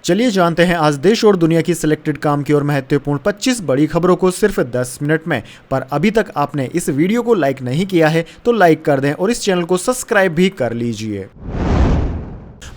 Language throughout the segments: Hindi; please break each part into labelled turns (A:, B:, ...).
A: चलिए जानते हैं आज देश और दुनिया की सिलेक्टेड काम की और महत्वपूर्ण 25 बड़ी खबरों को सिर्फ 10 मिनट में। पर अभी तक आपने इस वीडियो को लाइक नहीं किया है तो लाइक कर दें और इस चैनल को सब्सक्राइब भी कर लीजिए।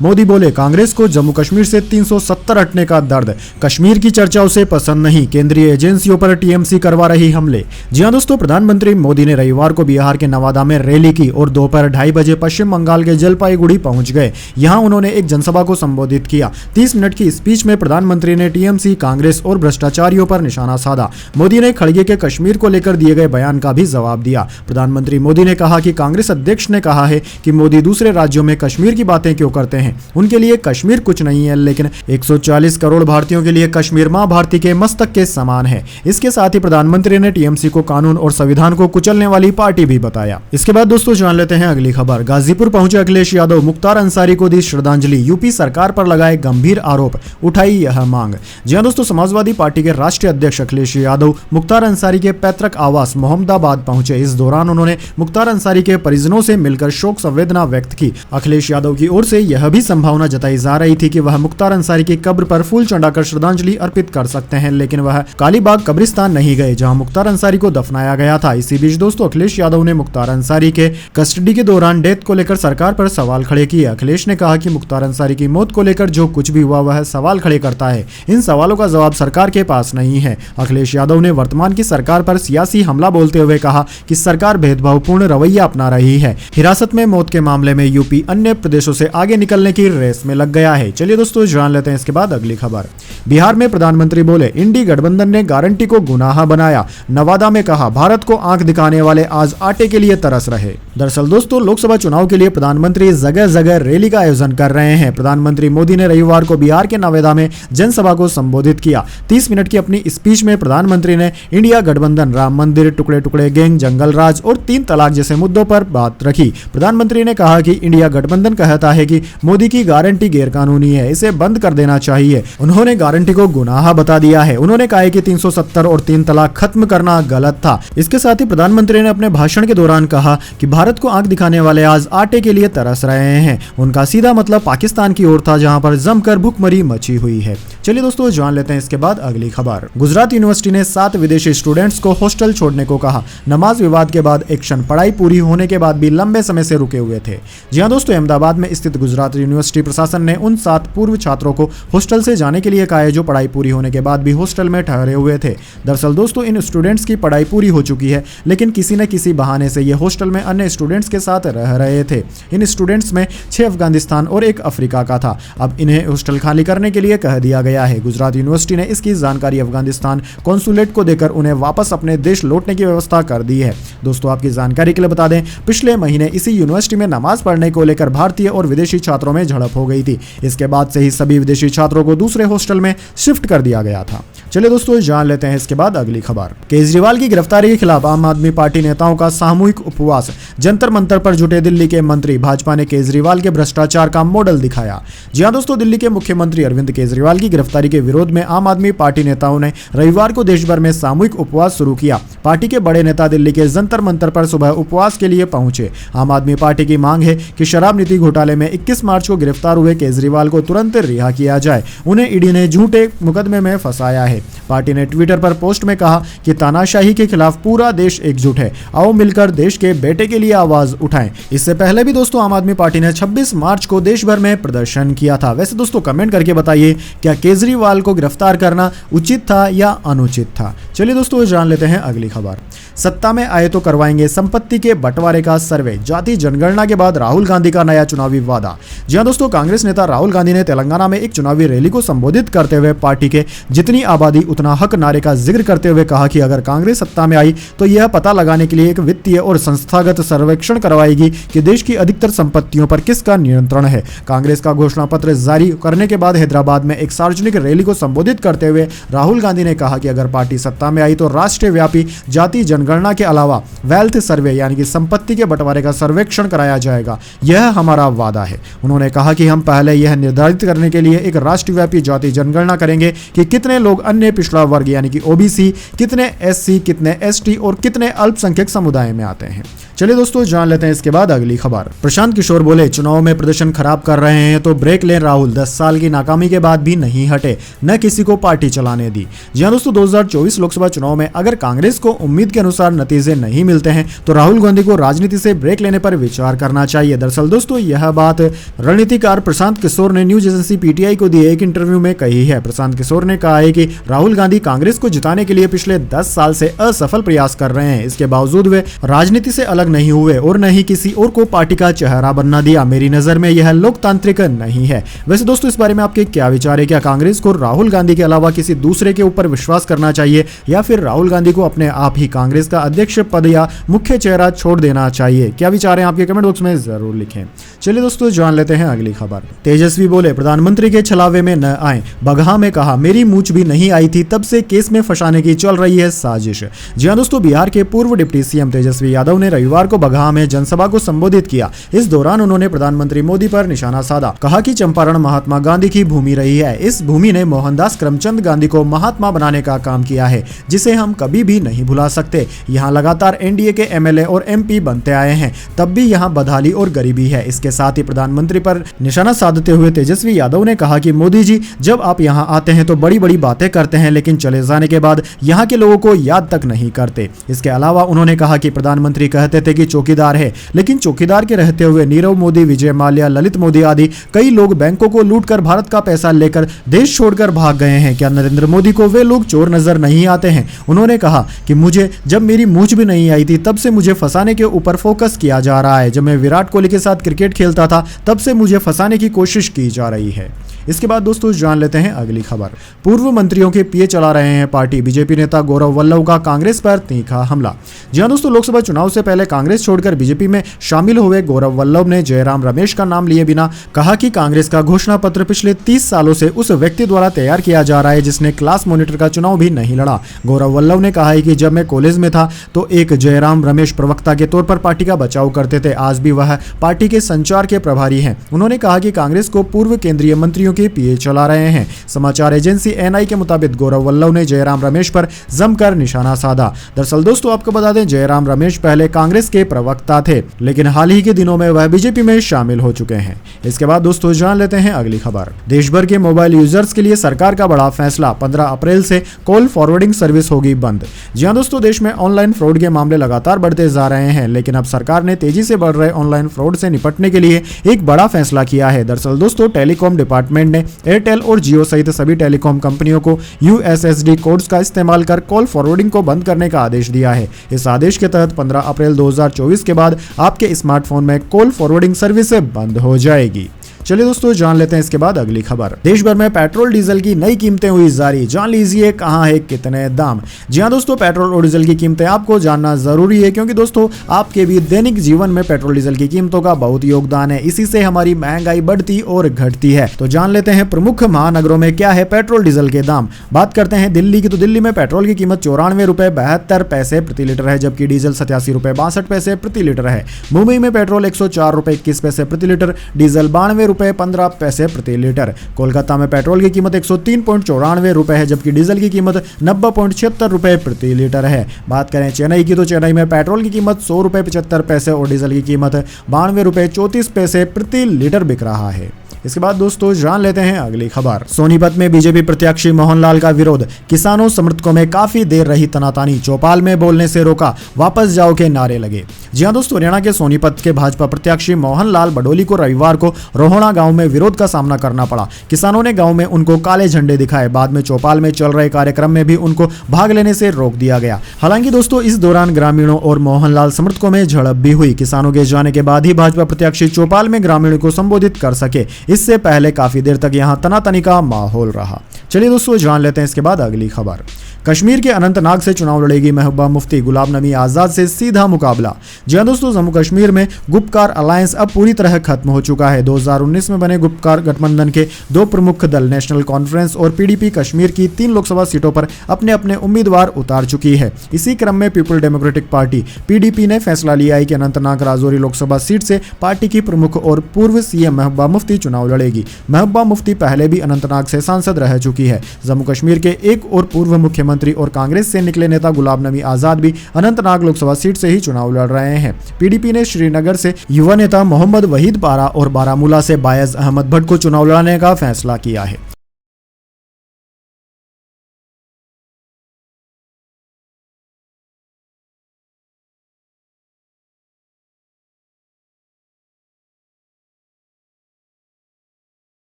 A: मोदी बोले, कांग्रेस को जम्मू कश्मीर से 370 हटने का दर्द, कश्मीर की चर्चा उसे पसंद नहीं, केंद्रीय एजेंसियों पर टीएमसी करवा रही हमले। जी हां दोस्तों, प्रधानमंत्री मोदी ने रविवार को बिहार के नवादा में रैली की और दोपहर 2:30 बजे पश्चिम बंगाल के जलपाईगुड़ी पहुंच गए। यहां उन्होंने एक जनसभा को संबोधित किया। 30 मिनट की स्पीच में प्रधानमंत्री ने टीएमसी, कांग्रेस और भ्रष्टाचारियों पर निशाना साधा। मोदी ने खड़गे के कश्मीर को लेकर दिए गए बयान का भी जवाब दिया। प्रधानमंत्री मोदी ने कहा कि कांग्रेस अध्यक्ष ने कहा है कि मोदी दूसरे राज्यों में कश्मीर की बातें क्यों करते हैं। उनके लिए कश्मीर कुछ नहीं है, लेकिन 140 करोड़ भारतीयों के लिए कश्मीर मां भारती के मस्तक के समान है। इसके साथ ही प्रधानमंत्री ने टीएमसी को कानून और संविधान को कुचलने वाली पार्टी भी बताया। इसके बाद दोस्तों जान लेते हैं अगली खबर। गाजीपुर पहुंचे अखिलेश यादव, मुख्तार अंसारी को दी श्रद्धांजलि, यूपी सरकार पर लगाए गंभीर आरोप, उठाई यह मांग। जी हां दोस्तों, समाजवादी पार्टी के राष्ट्रीय अध्यक्ष अखिलेश यादव मुख्तार अंसारी के पैतृक आवास मोहम्मदाबाद पहुंचे। इस दौरान उन्होंने मुख्तार अंसारी के परिजनों से मिलकर शोक संवेदना व्यक्त की। अखिलेश यादव की ओर से यह भी संभावना जताई जा रही थी कि वह मुख्तार अंसारी की कब्र पर फूल चढ़ाकर श्रद्धांजलि अर्पित कर सकते हैं, लेकिन वह कालीबाग कब्रिस्तान नहीं गए जहां मुख्तार अंसारी को दफनाया गया था। इसी बीच दोस्तों अखिलेश यादव ने मुख्तार अंसारी के कस्टडी के दौरान डेथ को लेकर सरकार पर सवाल खड़े किए। अखिलेश ने कहा कि मुख्तार अंसारी की मौत को लेकर जो कुछ भी हुआ वह सवाल खड़े करता है। इन सवालों का जवाब सरकार के पास नहीं है। अखिलेश यादव ने वर्तमान की सरकार पर सियासी हमला बोलते हुए कहा कि सरकार भेदभावपूर्ण रवैया अपना रही है। हिरासत में मौत के मामले में यूपी अन्य प्रदेशों से आगे निकलने की रेस में लग गया है। चलिए दोस्तों जान लेते हैं इसके बाद अगली खबर। बिहार में प्रधानमंत्री बोले, इंडी गठबंधन ने गारंटी को गुनाह बनाया। नवादा में कहा, भारत को आंख दिखाने वाले आज आटे के लिए तरस रहे। दरअसल दोस्तों लोकसभा चुनाव के लिए प्रधानमंत्री जगह जगह रैली का आयोजन कर रहे हैं। प्रधानमंत्री मोदी ने रविवार को बिहार के नवादा में जनसभा को संबोधित किया। 30 मिनट की अपनी स्पीच में प्रधानमंत्री ने इंडिया गठबंधन, राम मंदिर, टुकड़े टुकड़े गैंग, जंगल राज और 3 तलाक जैसे मुद्दों पर बात रखी। प्रधानमंत्री ने कहा कि इंडिया गठबंधन कहता है कि मोदी की गारंटी गैरकानूनी है, इसे बंद कर देना चाहिए। उन्होंने गारंटी को गुनाह बता दिया है। उन्होंने कहा कि 370 और 3 तलाक खत्म करना गलत था। इसके साथ ही प्रधानमंत्री ने अपने भाषण के दौरान कहा कि भारत को आंख दिखाने वाले आज आटे के लिए तरस रहे हैं। उनका सीधा मतलब पाकिस्तान की ओर था, जहां पर जमकर भुखमरी मची हुई है। चलिए दोस्तों जान लेते हैं इसके बाद अगली खबर। गुजरात यूनिवर्सिटी ने 7 विदेशी स्टूडेंट्स को हॉस्टल छोड़ने को कहा। नमाज विवाद के बाद एक्शन, पढ़ाई पूरी होने के बाद भी लंबे समय से रुके हुए थे। जी हां दोस्तों, अहमदाबाद में स्थित गुजरात यूनिवर्सिटी प्रशासन ने उन 7 पूर्व छात्रों को हॉस्टल से जाने के लिए कहा है जो पढ़ाई पूरी होने के बाद भी हॉस्टल में ठहरे हुए थे। दरअसल दोस्तों इन स्टूडेंट्स की पढ़ाई पूरी हो चुकी है, लेकिन किसी न किसी बहाने से ये हॉस्टल में अन्य स्टूडेंट्स के साथ रह रहे थे। इन स्टूडेंट्स में 6 अफगानिस्तान और 1 अफ्रीका का था। अब इन्हें हॉस्टल खाली करने के लिए कह दिया गया है। गुजरात यूनिवर्सिटी ने इसकी जानकारी अफगानिस्तान कॉन्सुलेट को देकर उन्हें वापस अपने देश लौटने की व्यवस्था कर दी है। दोस्तों आपकी जानकारी के लिए बता दें, पिछले महीने इसी यूनिवर्सिटी में नमाज पढ़ने को लेकर भारतीय और विदेशी छात्रों में झड़प हो गई थी। इसके बाद से ही सभी विदेशी छात्रों को दूसरे हॉस्टल में शिफ्ट कर दिया गया था। चलिए दोस्तों जान लेते हैं इसके बाद अगली खबर। केजरीवाल की गिरफ्तारी के खिलाफ आम आदमी पार्टी नेताओं का सामूहिक उपवास, जंतर मंतर पर जुटे दिल्ली के मंत्री। भाजपा ने केजरीवाल के भ्रष्टाचार का मॉडल दिखाया। जी हां दोस्तों, दिल्ली के मुख्यमंत्री अरविंद केजरीवाल की गिरफ्तारी के विरोध में आम आदमी पार्टी नेताओं ने रविवार को देश भर में सामूहिक उपवास शुरू किया। पार्टी के बड़े नेता दिल्ली के जंतर मंतर पर सुबह उपवास के लिए पहुंचे। आम आदमी पार्टी की मांग है कि शराब नीति घोटाले में 21 मार्च को गिरफ्तार हुए केजरीवाल को तुरंत रिहा किया जाए। उन्हें ईडी ने झूठे मुकदमे में फंसाया है। पार्टी ने ट्विटर पर पोस्ट में कहा कि तानाशाही के खिलाफ पूरा देश एकजुट है, आओ मिलकर देश के बेटे के लिए आवाज उठाएं। इससे पहले भी दोस्तों आम आदमी पार्टी ने 26 मार्च को देश भर में प्रदर्शन किया था। वैसे दोस्तों कमेंट करके बताइए, क्या केजरीवाल को गिरफ्तार करना उचित था या अनुचित था। चलिए दोस्तों जान लेते हैं अगली खबर। सत्ता में आए तो करवाएंगे संपत्ति के बंटवारे का सर्वे, जाति जनगणना के बाद राहुल गांधी का नया चुनावी वादा। जी हां दोस्तों, कांग्रेस नेता राहुल गांधी ने तेलंगाना में एक चुनावी रैली को संबोधित करते हुए पार्टी के जितनी आबादी उतना हक नारे का जिक्र करते हुए कहा कि अगर कांग्रेस सत्ता में आई तो यह पता लगाने के लिए एक वित्तीय और संस्थागत सर्वेक्षण करवाएगी कि देश की अधिकतर संपत्तियों पर किसका नियंत्रण है। कांग्रेस का घोषणा पत्र जारी करने के बाद हैदराबाद में एक सार्वजनिक रैली को संबोधित करते हुए राहुल गांधी ने कहा कि अगर पार्टी सत्ता में आई तो राष्ट्रीय व्यापी जाति जनगणना के अलावा वेल्थ सर्वे यानी कि संपत्ति के बंटवारे का सर्वेक्षण कराया जाएगा। यह हमारा वादा है। उन्होंने कहा कि हम पहले यह निर्धारित करने के लिए एक राष्ट्रव्यापी जाति जनगणना करेंगे कि कितने लोग अन्य पिछड़ा वर्ग यानी कि ओबीसी, कितने एससी, कितने एसटी और कितने अल्पसंख्यक समुदाय में आते हैं। चलिए दोस्तों जान लेते हैं इसके बाद अगली खबर। प्रशांत किशोर बोले, चुनाव में प्रदर्शन खराब कर रहे हैं तो ब्रेक लें राहुल, 10 साल की नाकामी के बाद भी नहीं हटे, न किसी को पार्टी चलाने दी। जी हां दोस्तों, 2024 लोकसभा चुनाव में अगर कांग्रेस को उम्मीद के अनुसार नतीजे नहीं मिलते हैं तो राहुल गांधी को राजनीति से ब्रेक लेने पर विचार करना चाहिए। दरअसल दोस्तों यह बात रणनीतिकार प्रशांत किशोर ने न्यूज एजेंसी पीटीआई को दिए एक इंटरव्यू में कही है। प्रशांत किशोर ने कहा है कि राहुल गांधी कांग्रेस को जिताने के लिए पिछले 10 साल से असफल प्रयास कर रहे हैं। इसके बावजूद वे राजनीति से अलग नहीं हुए और न ही किसी और को पार्टी का चेहरा बनना दिया। मेरी नजर में यह लोकतांत्रिक नहीं है। वैसे दोस्तों इस बारे में आपके क्या विचार है? क्या कांग्रेस को राहुल गांधी के अलावा किसी दूसरे के ऊपर विश्वास करना चाहिए या फिर राहुल गांधी को अपने आप ही कांग्रेस का अध्यक्ष पद या मुख्य चेहरा छोड़ देना चाहिए? क्या विचार है आपके कमेंट बॉक्स में जरूर लिखें। चलिए दोस्तों जान लेते हैं अगली खबर। तेजस्वी बोले, प्रधानमंत्री के छलावे में न आए। बगहा में कहा, मेरी मूंछ भी नहीं आई थी तब से केस में फंसाने की चल रही है साजिश। जी हां दोस्तों, बिहार के पूर्व डिप्टी सीएम तेजस्वी यादव ने रविवार को बगहा में जनसभा को संबोधित किया। इस दौरान उन्होंने प्रधानमंत्री मोदी पर निशाना साधा। कहा कि चंपारण महात्मा गांधी की भूमि रही है। इस भूमि ने मोहनदास करमचंद गांधी को महात्मा बनाने का काम किया है, जिसे हम कभी भी नहीं भुला सकते। यहाँ लगातार एनडीए के एमएलए और एमपी बनते आए हैं, तब भी यहाँ बदहाली और गरीबी है। इसके साथ ही प्रधानमंत्री पर निशाना साधते हुए तेजस्वी यादव ने कहा कि मोदी जी जब आप यहाँ आते हैं तो बड़ी बड़ी बातें करते हैं, लेकिन चले जाने के बाद यहाँ के लोगों को याद तक नहीं करते। इसके अलावा उन्होंने कहा कि प्रधानमंत्री कहते थे कि चौकीदार है, लेकिन चौकीदार के रहते हुए नीरव मोदी, विजय माल्या, ललित मोदी आदि कई लोग बैंकों को लूटकर भारत का पैसा लेकर देश छोड़कर भाग गए हैं। क्या नरेंद्र मोदी को वे लोग चोर नजर नहीं आते हैं? उन्होंने कहा कि मुझे जब मेरी मूंछ भी नहीं आई थी तब से मुझे फंसाने के ऊपर फोकस किया जा रहा है। जब मैं विराट कोहली के साथ क्रिकेट खेलता था तब से मुझे फंसाने की कोशिश की जा रही है। इसके बाद दोस्तों जान लेते हैं अगली खबर। पूर्व मंत्रियों के पीए चला रहे हैं पार्टी। बीजेपी नेता गौरव वल्लभ का कांग्रेस पर तीखा हमला। जी हां दोस्तों, लोकसभा चुनाव से पहले कांग्रेस छोड़कर बीजेपी में शामिल हुए गौरव वल्लभ ने जयराम रमेश का नाम लिए बिना कहा कि कांग्रेस का घोषणा पत्र पिछले 30 सालों से उस व्यक्ति द्वारा तैयार किया जा रहा है जिसने क्लास मॉनिटर का चुनाव भी नहीं लड़ा। गौरव वल्लभ ने कहा है कि जब मैं कॉलेज में था तो एक जयराम रमेश प्रवक्ता के तौर पर पार्टी का बचाव करते थे। आज भी वह पार्टी के संचार के प्रभारी हैं। उन्होंने कहा कि कांग्रेस को पूर्व केंद्रीय मंत्रियों के पीए चला रहे हैं। समाचार एजेंसी एनआई के मुताबिक गौरव वल्लभ ने जयराम रमेश पर जमकर निशाना साधा। दरअसल दोस्तों आपको बता दें, जयराम रमेश पहले कांग्रेस के प्रवक्ता थे, लेकिन हाल ही के दिनों में वह बीजेपी में शामिल हो चुके हैं। इसके बाद दोस्तों जान लेते हैं अगली खबर। देश भर के मोबाइल यूजर्स के लिए सरकार का बड़ा फैसला। 15 अप्रैल से कॉल फॉरवर्डिंग सर्विस होगी बंद। जी हां दोस्तों, देश में ऑनलाइन फ्रॉड के मामले लगातार बढ़ते जा रहे हैं, लेकिन अब सरकार ने तेजी से बढ़ रहे ऑनलाइन फ्रॉड से निपटने के लिए एक बड़ा फैसला किया है। दरअसल दोस्तों टेलीकॉम डिपार्टमेंट ने एयरटेल और जियो सहित सभी टेलीकॉम कंपनियों को यूएसएसडी कोड्स का इस्तेमाल कर कॉल फॉरवर्डिंग को बंद करने का आदेश दिया है। इस आदेश के तहत 15 अप्रैल 2024 के बाद आपके स्मार्टफोन में कॉल फॉरवर्डिंग सर्विस बंद हो जाएगी। चलिए दोस्तों जान लेते हैं इसके बाद अगली खबर। देश भर में पेट्रोल डीजल की नई कीमतें हुई जारी। जान लीजिए कहां है कितने दाम। जी हां दोस्तों, पेट्रोल और डीजल की कीमतें आपको जानना जरूरी है, क्योंकि दोस्तों आपके भी दैनिक जीवन में पेट्रोल डीजल की कीमतों का बहुत योगदान है। इसी से हमारी महंगाई बढ़ती और घटती है। तो जान लेते हैं प्रमुख महानगरों में क्या है पेट्रोल डीजल के दाम। बात करते हैं दिल्ली की, तो दिल्ली में पेट्रोल की कीमत 94 रुपए 72 पैसे प्रति लीटर है, जबकि डीजल 87 रुपए 62 पैसे प्रति लीटर है। मुंबई में पेट्रोल 104 रुपए 21 पैसे प्रति लीटर, डीजल 92 रुपए 15 पैसे प्रति लीटर। कोलकाता में पेट्रोल की कीमत 103.94 रुपए है, जबकि डीजल की कीमत 90.76 रुपए प्रति लीटर है। बात करें चेन्नई की, तो चेन्नई में पेट्रोल की कीमत 100 रुपए 75 पैसे और डीजल की कीमत 92 रुपए 34 पैसे प्रति लीटर बिक रहा है। इसके बाद दोस्तों जान लेते हैं अगली खबर। सोनीपत में बीजेपी प्रत्याशी मोहनलाल का विरोध। किसानों समर्थकों में काफी देर रही तनातनी। चौपाल में बोलने से रोका, वापस जाओ के नारे लगे। जी हां दोस्तों, हरियाणा के सोनीपत के भाजपा प्रत्याशी मोहनलाल बडोली को रविवार को रोहणा गांव में विरोध का सामना करना पड़ा। किसानों ने गांव में उनको काले झंडे दिखाए। बाद में चौपाल में चल रहे कार्यक्रम में भी उनको भाग लेने से रोक दिया गया। हालांकि दोस्तों इस दौरान ग्रामीणों और मोहनलाल समर्थकों में झड़प भी हुई। किसानों के जाने के बाद ही भाजपा प्रत्याशी चौपाल में ग्रामीणों को संबोधित कर सके। इससे पहले काफी देर तक यहां तनातनी का माहौल रहा। चलिए दोस्तों जान लेते हैं इसके बाद अगली खबर। कश्मीर के अनंतनाग से चुनाव लड़ेगी महबूबा मुफ्ती, गुलाम नबी आजाद से सीधा मुकाबला। जी हां दोस्तों, जम्मू कश्मीर में गुपकार अलायंस अब पूरी तरह खत्म हो चुका है। 2019 में बने गुपकार गठबंधन के दो प्रमुख दल नेशनल कॉन्फ्रेंस और पीडीपी कश्मीर की 3 लोकसभा सीटों पर अपने अपने उम्मीदवार उतार चुकी है। इसी क्रम में पीपल डेमोक्रेटिक पार्टी पीडीपी ने फैसला लिया है कि अनंतनाग राजौरी लोकसभा सीट से पार्टी की प्रमुख और पूर्व सीएम महबूबा मुफ्ती चुनाव लड़ेगी। महबूबा मुफ्ती पहले भी अनंतनाग से सांसद रह चुकी है। जम्मू कश्मीर के एक और पूर्व मुख्यमंत्री और कांग्रेस से निकले नेता गुलाम नबी आजाद भी अनंतनाग लोकसभा सीट से ही चुनाव लड़ रहे हैं। पीडीपी ने श्रीनगर से युवा नेता मोहम्मद वहीद पारा और बारामूला से बायज अहमद भट्ट को चुनाव लड़ाने का फैसला किया है।